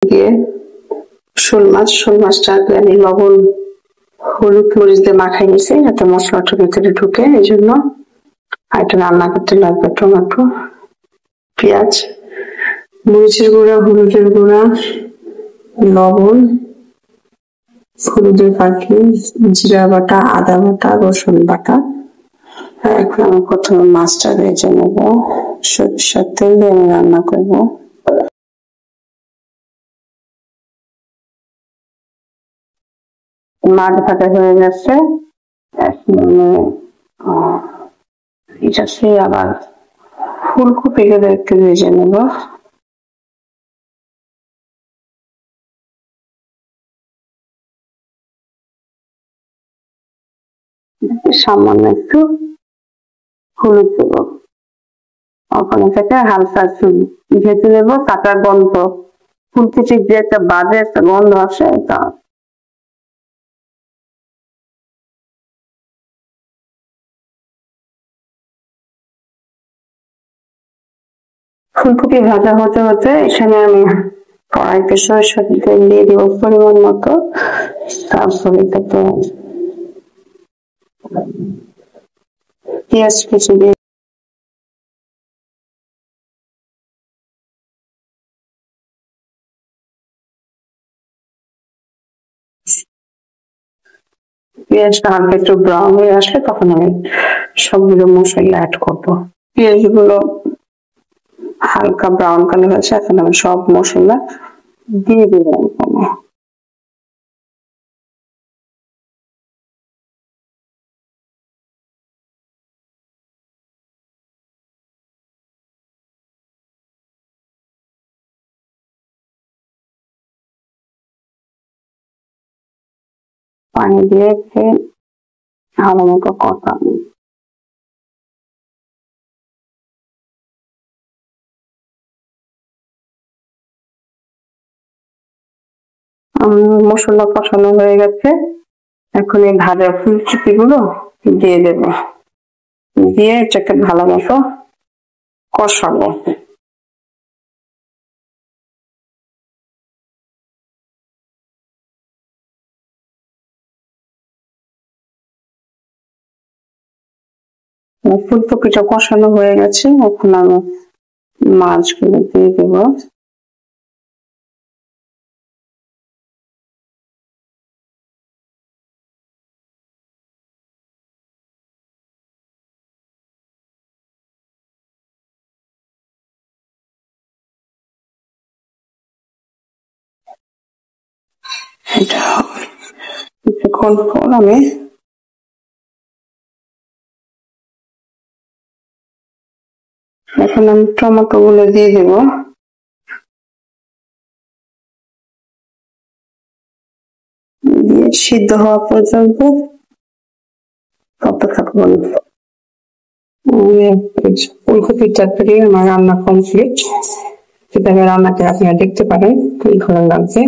দিয়ে শোল মাছটাকে আমি লবণ হলুদ মরিচ দিয়ে মাখাই নিছি যাতে মশলাটার ভিতরে ঢুকে, এই জন্য। আর এটা রান্না করতে লাগবে টমেটো, পেঁয়াজ, মরিচের গুঁড়া, হলুদের গুঁড়া, লবণ, হলুদের পাখি, জিরা বাটা, আদা বাটা, রসুন বাটা। এখন আমি প্রথমে মাছটা ভেজে নেব, সরিষার তেল দিয়ে আমি রান্না করবো। মাছ ভাজা হয়ে গেছে, এটাকে আবার ফুলকপিগুলো একটু ভেজে নেব। সামান্য একটু হলুদ দেব, ওখানে থেকে হালকা ভেজে নেবো। কাঁচা গন্ধ, ফুলকপি যে একটা বাজে একটা গন্ধ আসে, এটা ফুলকপি ভাজা হতে হতে এখানে আমি কড়াইতে সরিষার তেল দিয়ে দিব পরিমাণ মতো। তারপরে এটাকে পেঁয়াজ কুচি দিয়ে পেঁয়াজটা হালকা একটু ব্রাউন হয়ে আসলে তখন আমি সবগুলো মশলা অ্যাড করবো। পেঁয়াজগুলো হালকা ব্রাউন কালার হয়েছে, এখন আমি সব মশলা দিয়ে দিলাম এখানে। পানি দিয়ে ভালো মতো কষাবো। মশলা কষানো হয়ে গেছে, এখন এই ভাজা ফুলকপি গুলো দিয়ে দেবো, দিয়ে এটাকে ভালো মতো কষাবো। ফুলকপিটা কষানো হয়ে গেছে, এখন আমি মাছগুলো দিয়ে দেবো। এটা কিছুক্ষণ পর আমি এখন টমেটো গুলো দিয়ে দেবো। দিয়ে সিদ্ধ হওয়া পর্যন্ত অপেক্ষা করবো। ফুলকপির তরকারি আমার রান্না কমপ্লিট। সেটা রান্নাটা আপনারা দেখতে পারেন কি ভালো লাগছে।